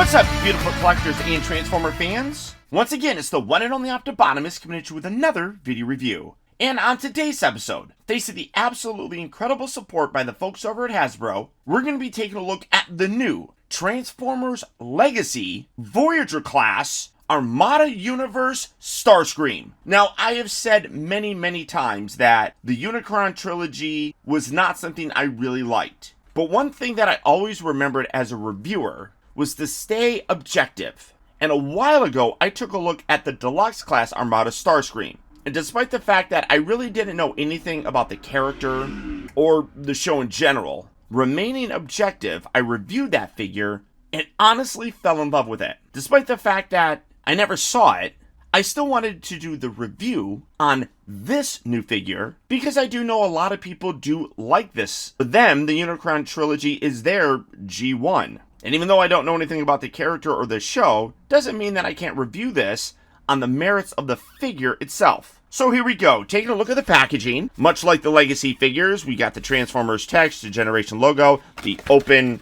What's up, beautiful collectors and Transformer fans? Once again, it's the one and only Optibotimus coming at you with another video review. And on today's episode, thanks to the absolutely incredible support by the folks over at Hasbro, we're going to be taking a look at the new Transformers Legacy Voyager class Armada Universe Starscream. Now, I have said many times that the Unicron trilogy was not something I really liked. But one thing that I always remembered as a reviewer was to stay objective. And a while ago, I took a look at the deluxe class Armada Starscream. And despite the fact that I really didn't know anything about the character or the show in general, remaining objective, I reviewed that figure and honestly fell in love with it. Despite the fact that I never saw it, I still wanted to do the review on this new figure because I do know a lot of people do like this. For them, the Unicron trilogy is their G1. And even though I don't know anything about the character or the show, doesn't mean that I can't review this on the merits of the figure itself. So here we go, taking a look at the packaging. Much like the Legacy figures, we got the Transformers text, the Generation logo, the open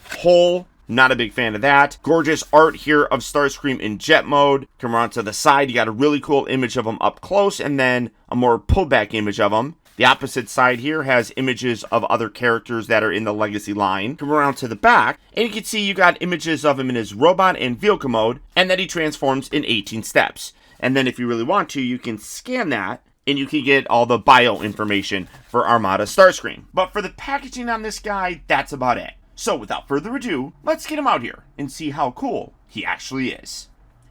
hole. Not a big fan of that. Gorgeous art here of Starscream in jet mode. Come around to the side, you got a really cool image of him up close, and then a more pulled back image of him. The opposite side here has images of other characters that are in the Legacy line. Come around to the back, and you can see you got images of him in his robot and vehicle mode, and that he transforms in 18 steps. And then if you really want to, you can scan that, and you can get all the bio information for Armada Starscream. But for the packaging on this guy, that's about it. So without further ado, let's get him out here and see how cool he actually is.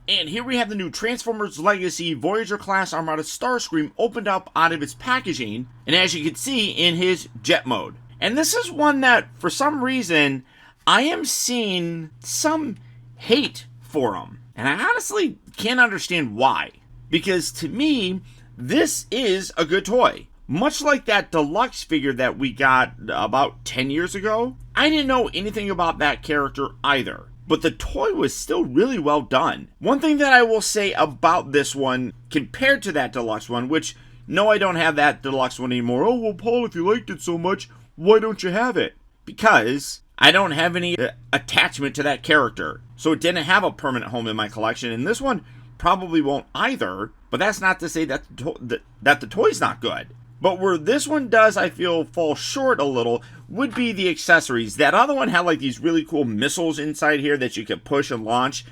And here we have the new Transformers Legacy Voyager class Armada Starscream opened up out of its packaging, and as you can see, in his jet mode. And this is one that, for some reason, I am seeing some hate for him. And I honestly can't understand why. Because to me, this is a good toy. Much like that deluxe figure that we got about 10 years ago, I didn't know anything about that character either. But the toy was still really well done. One thing that I will say about this one, compared to that deluxe one, which, no, I don't have that deluxe one anymore. Oh, well, Paul, if you liked it so much, why don't you have it? Because I don't have any attachment to that character. So it didn't have a permanent home in my collection, and this one probably won't either. But that's not to say that the toy's not good. But where this one does, I feel, fall short a little, would be the accessories. That other one had like these really cool missiles inside here that you could push and launch.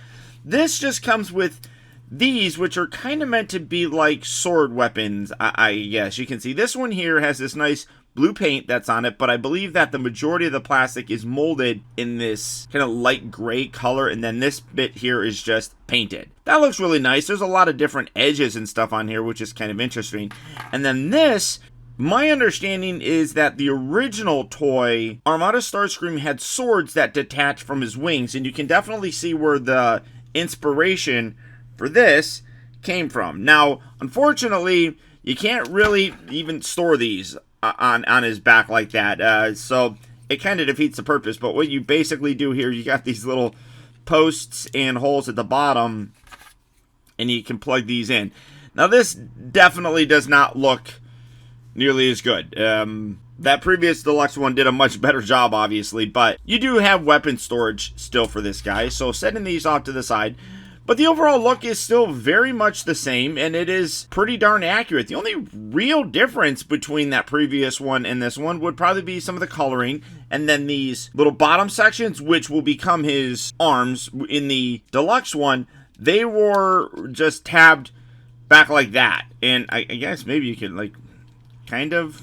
This just comes with these, which are kind of meant to be like sword weapons, I guess. You can see this one here has this nice blue paint that's on it, but I believe that the majority of the plastic is molded in this kind of light gray color, and then this bit here is just painted. That looks really nice. There's a lot of different edges and stuff on here, which is kind of interesting. And then this, my understanding is that the original toy, Armada Starscream, had swords that detach from his wings, and you can definitely see where the inspiration for this came from. Now, unfortunately, you can't really even store these on his back like that, so it kind of defeats the purpose. But what you basically do here, you got these little posts and holes at the bottom, and you can plug these in. Now, this definitely does not look nearly as good. That previous deluxe one did a much better job, obviously, but you do have weapon storage still for this guy, so setting these off to the side. But the overall look is still very much the same, and it is pretty darn accurate. The only real difference between that previous one and this one would probably be some of the coloring, and then these little bottom sections, which will become his arms. In the deluxe one, they were just tabbed back like that. And I guess maybe you could, like, kind of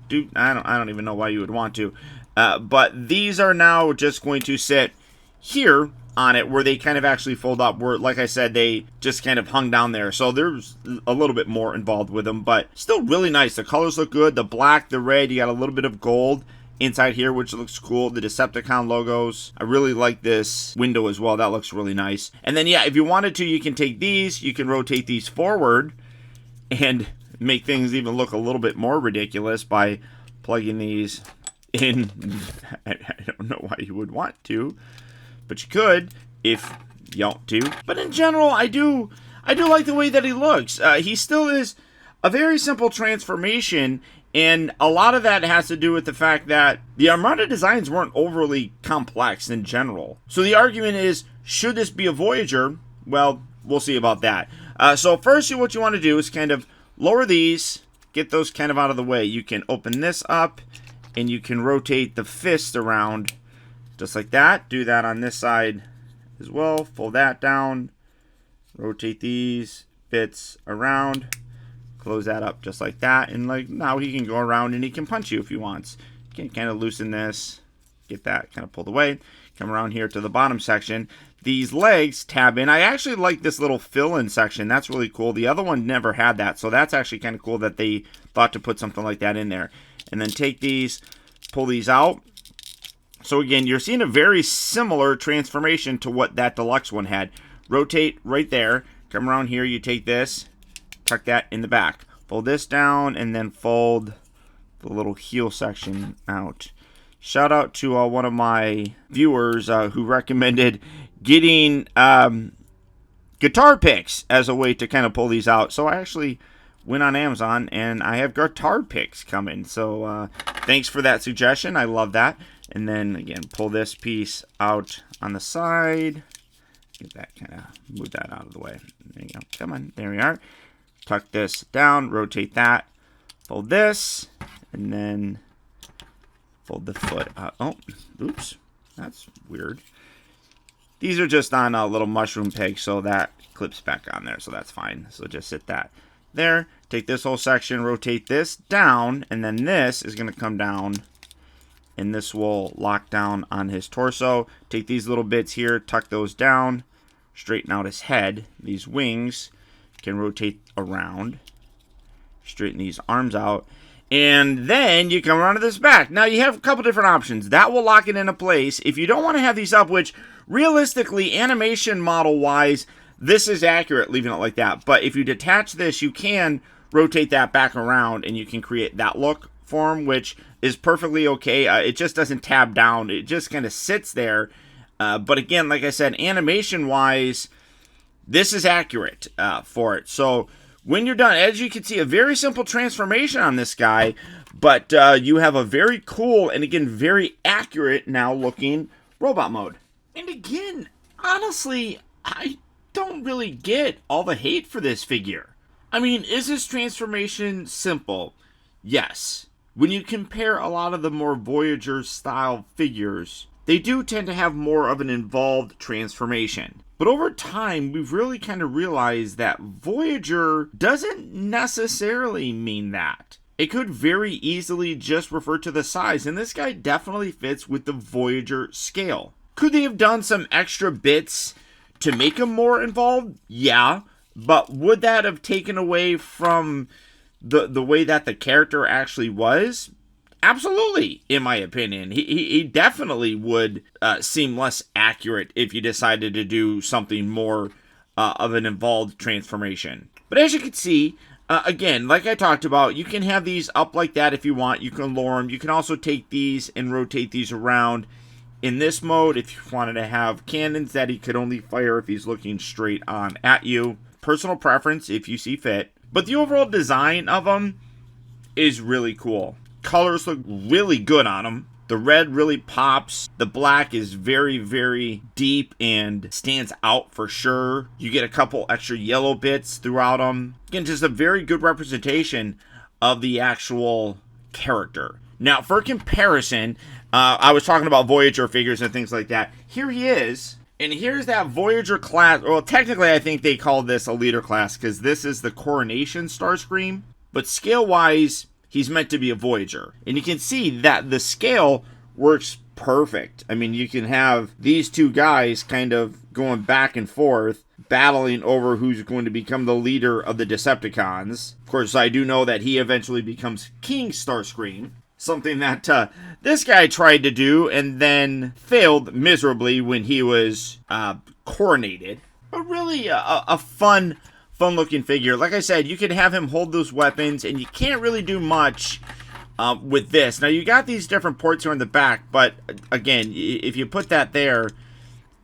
do, I don't even know why you would want to. But these are now just going to sit here on it, where they kind of actually fold up, where, like I said, they just kind of hung down there. So there's a little bit more involved with them, but still really nice. The colors look good. The black, the red, you got a little bit of gold inside here, which looks cool. The Decepticon logos. I really like this window as well. That looks really nice. And then, yeah, if you wanted to, you can take these, you can rotate these forward and make things even look a little bit more ridiculous by plugging these in. I don't know why you would want to, but you could if you want to. But in general, I do like the way that he looks. He still is a very simple transformation, And a lot of that has to do with the fact that the Armada designs weren't overly complex in general. So the argument is, should this be a Voyager? Well, we'll see about that. So first, what you want to do is kind of lower these, get those kind of out of the way. You can open this up, and you can rotate the fist around just like that. Do that on this side as well. Fold that down. Rotate these bits around. Close that up just like that. And like now he can go around and he can punch you if he wants. You can kind of loosen this. Get that kind of pulled away. Come around here to the bottom section. These legs tab in. I actually like this little fill-in section. That's really cool. The other one never had that. So that's actually kind of cool that they thought to put something like that in there. And then take these, pull these out. So again, you're seeing a very similar transformation to what that deluxe one had. Rotate right there. Come around here. You take this. Tuck that in the back. Fold this down and then fold the little heel section out. Shout out to one of my viewers who recommended getting guitar picks as a way to kind of pull these out. So I actually went on Amazon and I have guitar picks coming. So thanks for that suggestion. I love that. And then again, pull this piece out on the side. Get that kind of, move that out of the way. There you go. Come on. There we are. Tuck this down. Rotate that. Fold this. And then fold the foot out. Oh, oops. That's weird. These are just on a little mushroom peg, so that clips back on there, so that's fine. So just sit that there. Take this whole section, rotate this down, and then this is going to come down, and this will lock down on his torso. Take these little bits here, tuck those down, straighten out his head. These wings can rotate around. Straighten these arms out. And then you come around to this back. Now you have a couple different options. That will lock it into place. If you don't want to have these up, which realistically, animation model wise, this is accurate leaving it like that. But if you detach this, you can rotate that back around and you can create that look for him, which is perfectly okay. It just doesn't tab down. It just kind of sits there. But again, like I said, animation wise, this is accurate for it. So when you're done, as you can see, a very simple transformation on this guy, but you have a very cool and again, very accurate now looking robot mode. And again, honestly, I don't really get all the hate for this figure. I mean, is this transformation simple? Yes. When you compare a lot of the more Voyager style figures, they do tend to have more of an involved transformation. But over time, we've really kind of realized that Voyager doesn't necessarily mean that. It could very easily just refer to the size, and this guy definitely fits with the Voyager scale. Could they have done some extra bits to make him more involved? Yeah, but would that have taken away from the way that the character actually was? Absolutely, in my opinion. He definitely would seem less accurate if you decided to do something more of an involved transformation. But as you can see, again, like I talked about, you can have these up like that if you want. You can lower them. You can also take these and rotate these around in this mode if you wanted to have cannons that he could only fire if he's looking straight on at you. Personal preference if you see fit. But the overall design of them is really cool. Colors look really good on them. The red really pops. The black is very, very deep and stands out for sure. You get a couple extra yellow bits throughout them. Again, just a very good representation of the actual character. Now, for comparison, I was talking about Voyager figures and things like that. Here he is. And here's that Voyager class. Well, technically, I think they call this a leader class because this is the Coronation Starscream. But scale-wise, he's meant to be a Voyager. And you can see that the scale works perfect. I mean, you can have these two guys kind of going back and forth, battling over who's going to become the leader of the Decepticons. Of course, I do know that he eventually becomes King Starscream. Something that this guy tried to do and then failed miserably when he was coronated. But really a fun looking figure. Like I said, you could have him hold those weapons and you can't really do much with this. Now you got these different ports here in the back, but again, if you put that there,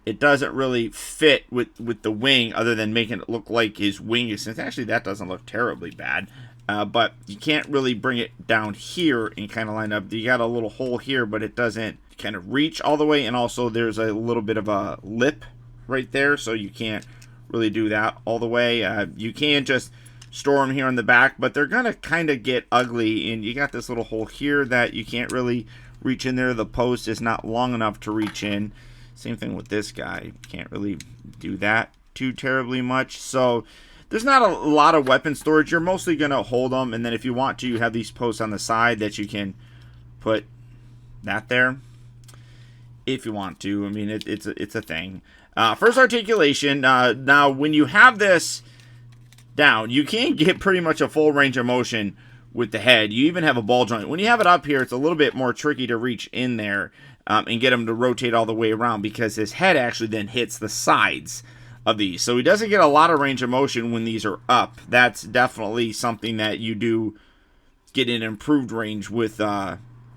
it doesn't really fit with the wing, other than making it look like his wing is. Actually, that doesn't look terribly bad. But you can't really bring it down here and kind of line up. You got a little hole here, but it doesn't kind of reach all the way. And also there's a little bit of a lip right there, so you can't really do that all the way. You can just store them here on the back, but they're going to kind of get ugly. And you got this little hole here that you can't really reach in there. The post is not long enough to reach in. Same thing with this guy. Can't really do that too terribly much. So there's not a lot of weapon storage. You're mostly going to hold them, and then if you want to, you have these posts on the side that you can put that there if you want to. I mean, it's a thing. First articulation. Now, when you have this down, you can get pretty much a full range of motion with the head. You even have a ball joint. When you have it up here, it's a little bit more tricky to reach in there and get him to rotate all the way around, because his head actually then hits the sides of these. So he doesn't get a lot of range of motion when these are up. That's definitely something that you do get an improved range with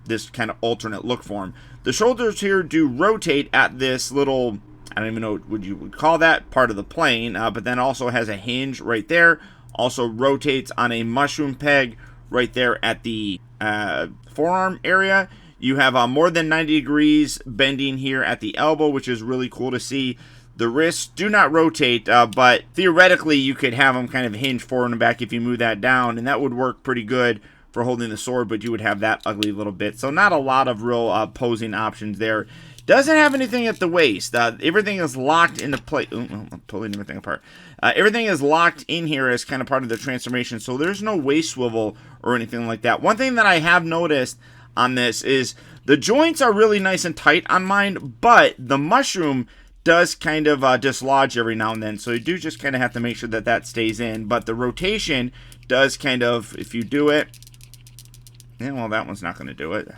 this kind of alternate look for him. The shoulders here do rotate at this little, I don't even know what you would call that, part of the plane, but then also has a hinge right there. Also rotates on a mushroom peg right there at the forearm area. You have more than 90 degrees bending here at the elbow, which is really cool to see. The wrists do not rotate, but theoretically you could have them kind of hinge forward and back if you move that down, and that would work pretty good for holding the sword, but you would have that ugly little bit. So not a lot of real posing options there. Doesn't have anything at the waist. Everything is locked into place. I'm pulling everything apart. Everything is locked in here as kind of part of the transformation, so there's no waist swivel or anything like that. One thing that I have noticed on this is the joints are really nice and tight on mine, but the mushroom does kind of dislodge every now and then, so you do just kind of have to make sure that that stays in. But the rotation does kind of, if you do it, yeah, well, that one's not going to do it.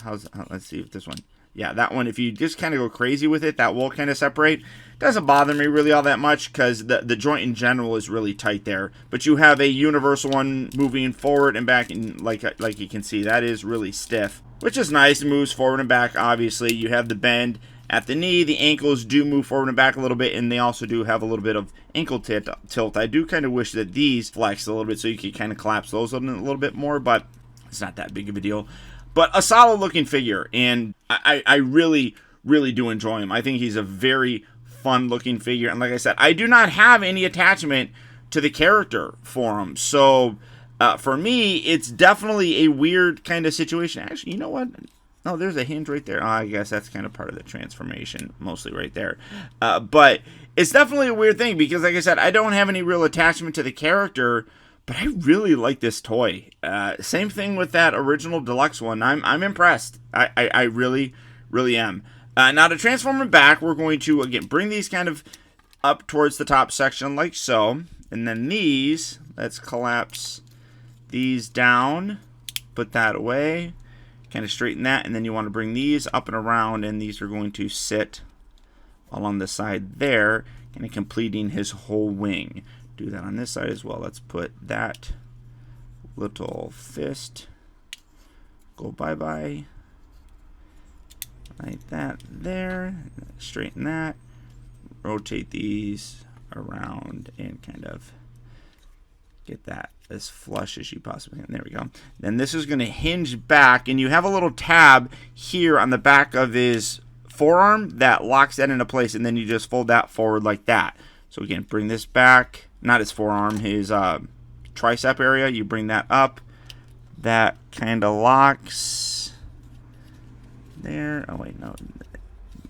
Let's see if this one, yeah, that one, if you just kind of go crazy with it, that will kind of separate. Doesn't bother me really all that much, because the joint in general is really tight there. But you have a universal one moving forward and back, and like you can see, that is really stiff, which is nice. It moves forward and back. Obviously, you have the bend at the knee. The ankles do move forward and back a little bit, and they also do have a little bit of ankle tilt. I do kind of wish that these flexed a little bit so you could kind of collapse those a little bit more, but it's not that big of a deal. But a solid looking figure, and I really, really do enjoy him. I think he's a very fun looking figure, and like I said, I do not have any attachment to the character for him, so for me, it's definitely a weird kind of situation. Actually, you know what? Oh, there's a hinge right there. Oh, I guess that's kind of part of the transformation, mostly right there. But it's definitely a weird thing, because like I said, I don't have any real attachment to the character, but I really like this toy. Same thing with that original deluxe one. I'm impressed. I really, really am. Now to transform him back, we're going to, again, bring these kind of up towards the top section like so. And then these, let's collapse these down, put that away, kind of straighten that, and then you want to bring these up and around, and these are going to sit along the side there, kind of completing his whole wing. Do that on this side as well. Let's put that little fist, go bye-bye, like that there, straighten that, rotate these around, and kind of get that as flush as you possibly can. There we go. Then this is going to hinge back, and you have a little tab here on the back of his forearm that locks that into place, and then you just fold that forward like that. So again, bring this back, not his forearm, his tricep area. You bring that up, that kind of locks there. Oh wait, no,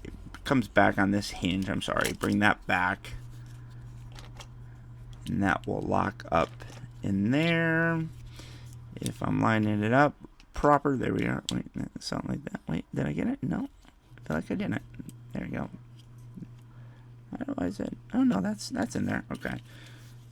it comes back on this hinge. I'm sorry. Bring that back, and that will lock up in there. If I'm lining it up proper, there we are. Wait, something like that. Wait, did I get it? No, I feel like I didn't. There we go. Why is it? Oh no, that's in there. Okay.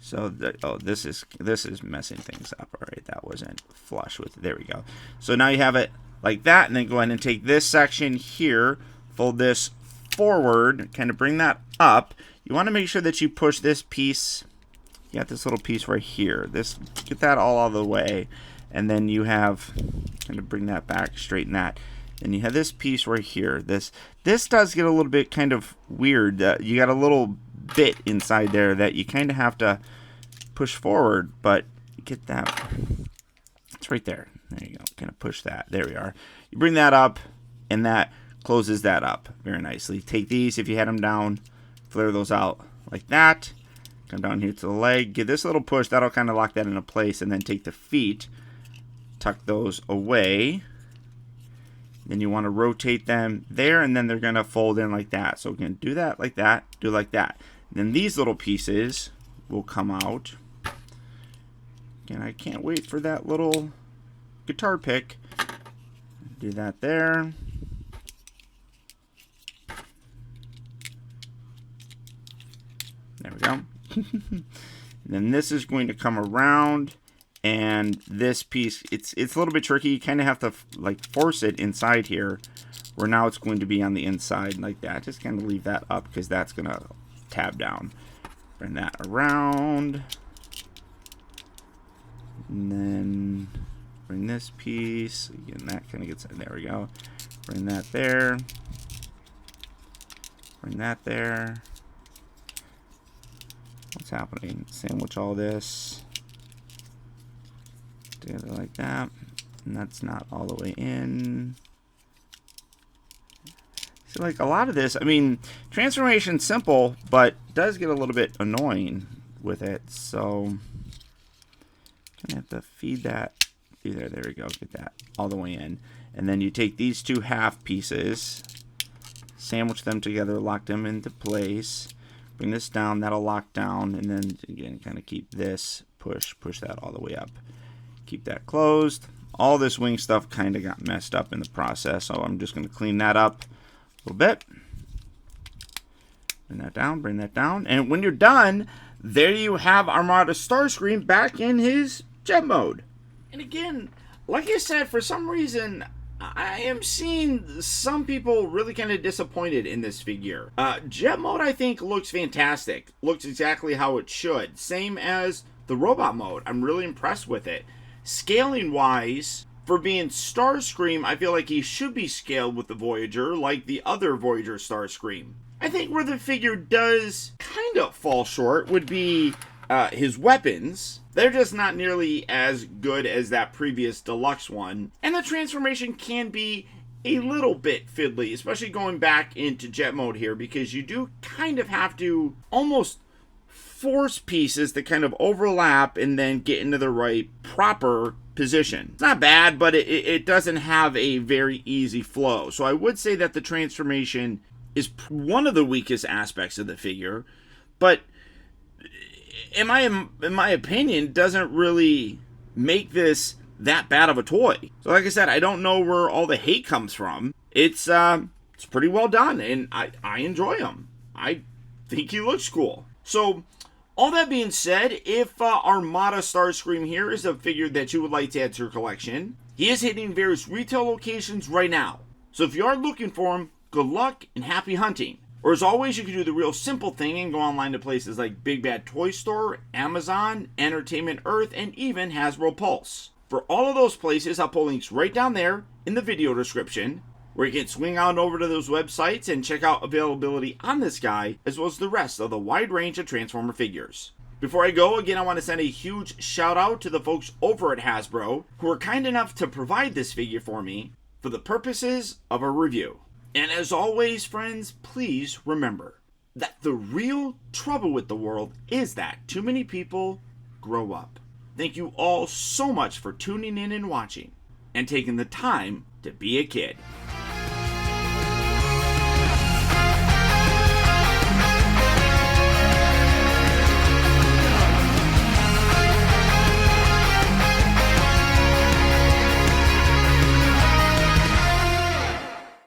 So this is messing things up. All right, that wasn't flush with it. There we go. So now you have it like that, and then go ahead and take this section here, fold this forward, kind of bring that up. You want to make sure that you push this piece. You got this little piece right here. Get that all out of the way, and then you have kind of bring that back, straighten that. Then you have this piece right here. This does get a little bit kind of weird. You got a little bit inside there that you kind of have to push forward, but get that. It's right there. There you go. Kind of push that. There we are. You bring that up, and that closes that up very nicely. Take these, if you had them down, flare those out like that. Come down here to the leg. Give this a little push. That'll kind of lock that into place, and then take the feet, tuck those away. Then you want to rotate them there, and then they're going to fold in like that. So we're going to do that like that, do like that. Then these little pieces will come out. Again, I can't wait for that little guitar pick. Do that there. There we go. Then this is going to come around. And this piece, it's a little bit tricky. You kind of have to like force it inside here, where now it's going to be on the inside like that. Just kind of leave that up because that's going to tab down. Bring that around. And then bring this piece. Again, that kind of gets, there we go. Bring that there. Bring that there. What's happening? Sandwich all this together like that, and that's not all the way in. So like a lot of this, I mean, transformation's simple, but does get a little bit annoying with it. So gonna have to feed that through there. There we go. Get that all the way in, and then you take these two half pieces, sandwich them together, lock them into place. Bring this down. That'll lock down, and then again, kind of keep this push that all the way up. Keep that closed. All this wing stuff kind of got messed up in the process, so I'm just going to clean that up a little bit. Bring that down, bring that down. And when you're done, there you have Armada Starscream back in his jet mode. And again, like I said, for some reason, I am seeing some people really kind of disappointed in this figure. Jet mode, I think, looks fantastic. Looks exactly how it should. Same as the robot mode. I'm really impressed with it. Scaling wise, for being Starscream, I feel like he should be scaled with the Voyager like the other Voyager Starscream. I think where the figure does kind of fall short would be his weapons. They're just not nearly as good as that previous deluxe one. And the transformation can be a little bit fiddly, especially going back into jet mode here, because you do kind of have to almost force pieces to kind of overlap and then get into the right proper position. It's not bad, but it doesn't have a very easy flow. So I would say that the transformation is one of the weakest aspects of the figure, but in my opinion, doesn't really make this that bad of a toy. So like I said, I don't know where all the hate comes from. It's pretty well done, and I enjoy him. I think he looks cool. So all that being said, if Armada Starscream here is a figure that you would like to add to your collection, he is hitting various retail locations right now. So if you are looking for him, good luck and happy hunting. Or as always, you can do the real simple thing and go online to places like Big Bad Toy Store, Amazon, Entertainment Earth, and even Hasbro Pulse. For all of those places, I'll put links right down there in the video description, where you can swing on over to those websites and check out availability on this guy, as well as the rest of the wide range of Transformer figures. Before I go, again, I want to send a huge shout out to the folks over at Hasbro, who were kind enough to provide this figure for me for the purposes of a review. And as always, friends, please remember that the real trouble with the world is that too many people grow up. Thank you all so much for tuning in and watching, and taking the time to be a kid.